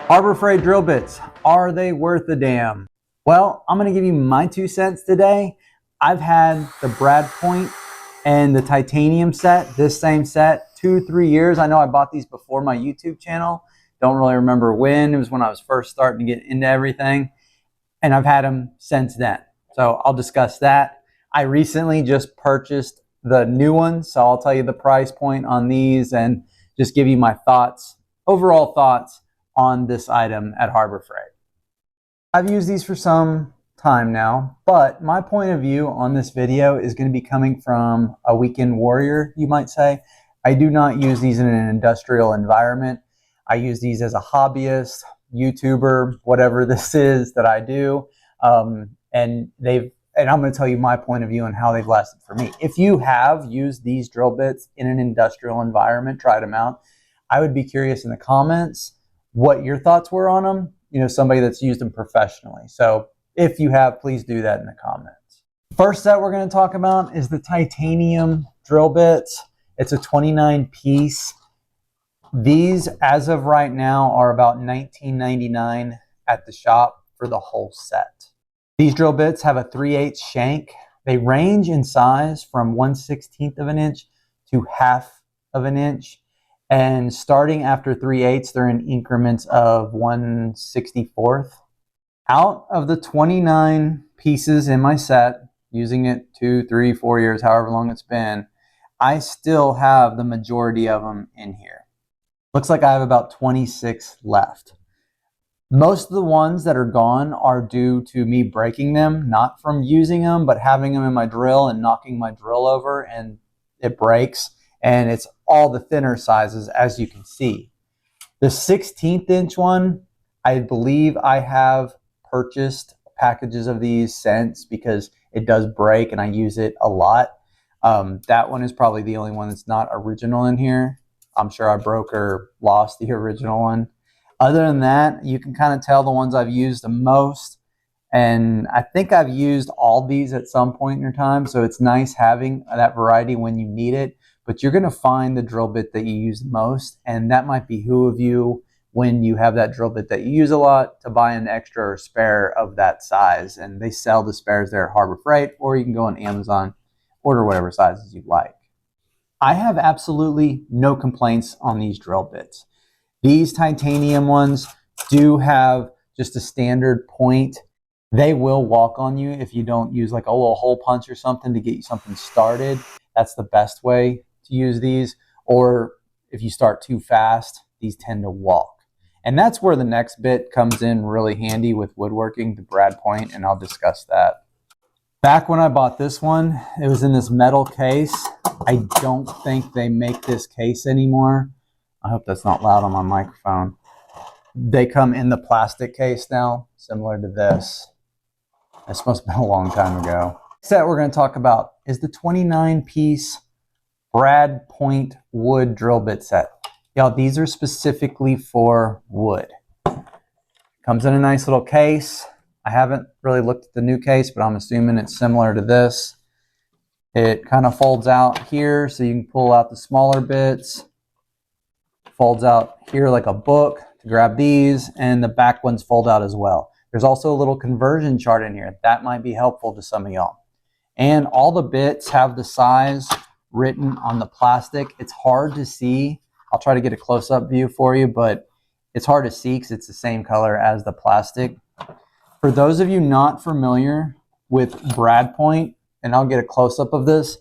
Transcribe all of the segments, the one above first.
Harbor Freight drill bits, are they worth a damn? Well, I'm going to give you my 2 cents today. I've had the Brad Point and the titanium set, this same set, 2-3 years. I know I bought these before my YouTube channel. Don't really remember when. It was when I was first starting to get into everything. And I've had them since then. So I'll discuss that. I recently just purchased the new ones, so I'll tell you the price point on these and just give you my thoughts, overall thoughts on this item at Harbor Freight. I've used these for some time now, but my point of view on this video is going to be coming from a weekend warrior, you might say. I do not use these in an industrial environment. I use these as a hobbyist, YouTuber, whatever this is that I do. And I'm going to tell you my point of view on how they've lasted for me. If you have used these drill bits in an industrial environment, tried them out, I would be curious in the comments what your thoughts were on them. You know, somebody that's used them professionally. So if you have, please do that in the comments. First set we're going to talk about is the titanium drill bits. It's a 29 piece. These, as of right now, are about $19.99 at the shop for the whole set. These drill bits have a 3/8 shank. They range in size from 1/16 of an inch to 1/2 of an inch. And starting after 3/8, they're in increments of 1/64. Out of the 29 pieces in my set, using it 2, 3, 4 years, however long it's been, I still have the majority of them in here. Looks like I have about 26 left. Most of the ones that are gone are due to me breaking them, not from using them, but having them in my drill and knocking my drill over and it breaks. And it's all the thinner sizes, as you can see. The 16th inch one, I believe I have purchased packages of these since because it does break and I use it a lot. That one is probably the only one that's not original in here. I'm sure I broke or lost the original one. Other than that, you can kind of tell the ones I've used the most. And I think I've used all these at some point in your time. So it's nice having that variety when you need it. But you're going to find the drill bit that you use the most. And that might behoove you when you have that drill bit that you use a lot to buy an extra or spare of that size. And they sell the spares there at Harbor Freight, or you can go on Amazon, order whatever sizes you like. I have absolutely no complaints on these drill bits. These titanium ones do have just a standard point. They will walk on you if you don't use like a little hole punch or something to get you something started. That's the best way to use these. Or if you start too fast, these tend to walk. And that's where the next bit comes in really handy with woodworking, the Brad Point, and I'll discuss that. Back when I bought this one, it was in this metal case. I don't think they make this case anymore. I hope that's not loud on my microphone. They come in the plastic case now, similar to this. This must have been a long time ago. The set we're going to talk about is the 29-piece Brad Point wood drill bit set. Y'all, these are specifically for wood. Comes in a nice little case. I haven't really looked at the new case, but I'm assuming it's similar to this. It kind of folds out here so you can pull out the smaller bits. Folds out here like a book to grab these, and the back ones fold out as well. There's also a little conversion chart in here. That might be helpful to some of y'all. And all the bits have the size written on the plastic. It's hard to see. I'll try to get a close-up view for you, but it's hard to see because it's the same color as the plastic. For those of you not familiar with Brad Point, and I'll get a close-up of this,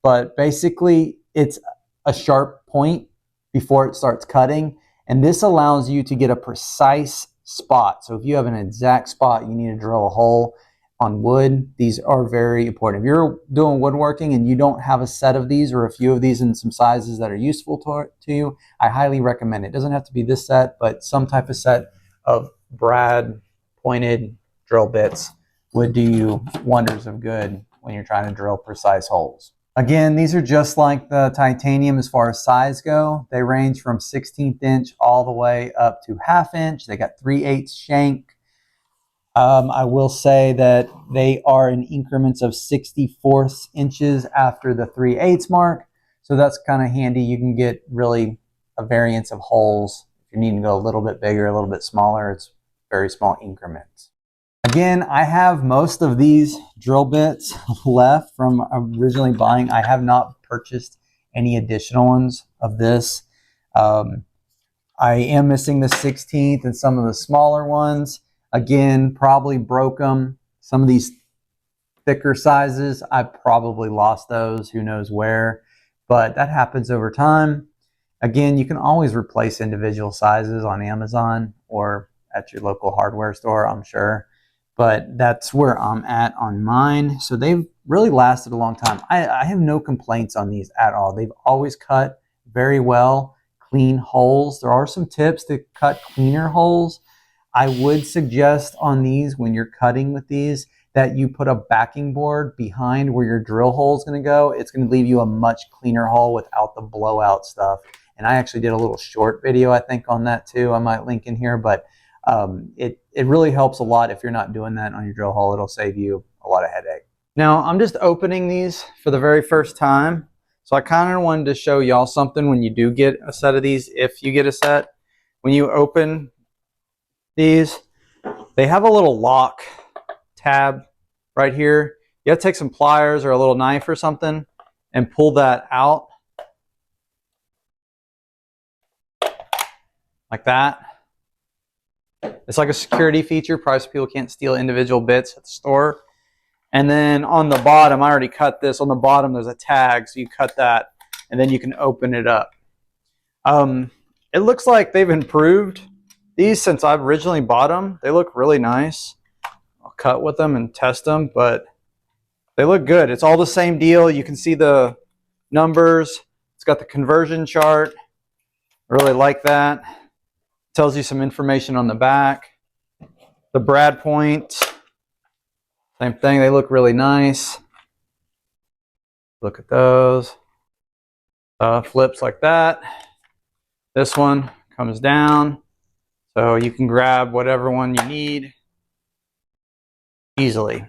but basically it's a sharp point before it starts cutting, and this allows you to get a precise spot. So if you have an exact spot you need to drill a hole on wood, these are very important. If you're doing woodworking and you don't have a set of these or a few of these in some sizes that are useful to you, I highly recommend it. It doesn't have to be this set, but some type of set of Brad pointed drill bits would do you wonders of good when you're trying to drill precise holes. Again, these are just like the titanium as far as size go. They range from 16th inch all the way up to 1/2 inch. They got 3/8 shank. I will say that they are in increments of 64 inches after the 3/8 mark. So that's kind of handy. You can get really a variance of holes if If you need to go a little bit bigger, a little bit smaller, it's very small increments. Again, I have most of these drill bits left from originally buying. I have not purchased any additional ones of this. I am missing the 16th and some of the smaller ones. Again, probably broke them. Some of these thicker sizes, I probably lost those, who knows where, but that happens over time. Again, you can always replace individual sizes on Amazon or at your local hardware store, I'm sure. But that's where I'm at on mine. So they've really lasted a long time. I have no complaints on these at all. They've always cut very well, clean holes. There are some tips to cut cleaner holes. I would suggest on these, when you're cutting with these, that you put a backing board behind where your drill hole is going to go. It's going to leave you a much cleaner hole without the blowout stuff. And I actually did a little short video, I think, on that too. I might link in here, but it really helps a lot if you're not doing that on your drill hole. It'll save you a lot of headache. Now, I'm just opening these for the very first time. So I kind of wanted to show y'all something when you do get a set of these, if you get a set. When you open these, they have a little lock tab right here. You have to take some pliers or a little knife or something and pull that out like that. It's like a security feature, probably so people can't steal individual bits at the store. And then on the bottom, I already cut this. On the bottom, there's a tag, so you cut that, and then you can open it up. It looks like they've improved these since I've originally bought them. They look really nice. I'll cut with them and test them, but they look good. It's all the same deal. You can see the numbers. It's got the conversion chart. I really like that. Tells you some information on the back. The brad points, same thing. They look really nice. Look at those. Flips like that. This one comes down, so you can grab whatever one you need easily.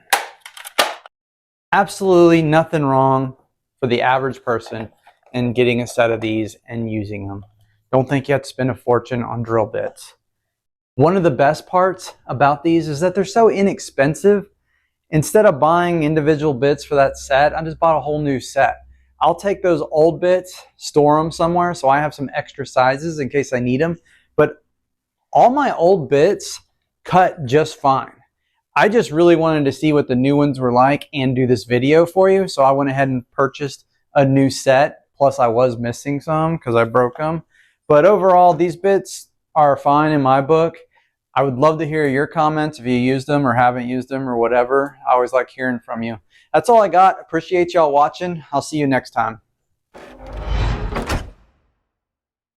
Absolutely nothing wrong for the average person in getting a set of these and using them. Don't think you have to spend a fortune on drill bits. One of the best parts about these is that they're so inexpensive. Instead of buying individual bits for that set, I just bought a whole new set. I'll take those old bits, store them somewhere so I have some extra sizes in case I need them. But all my old bits cut just fine. I just really wanted to see what the new ones were like and do this video for you. So I went ahead and purchased a new set. Plus I was missing some because I broke them. But overall, these bits are fine in my book. I would love to hear your comments if you used them or haven't used them or whatever. I always like hearing from you. That's all I got. Appreciate y'all watching. I'll see you next time.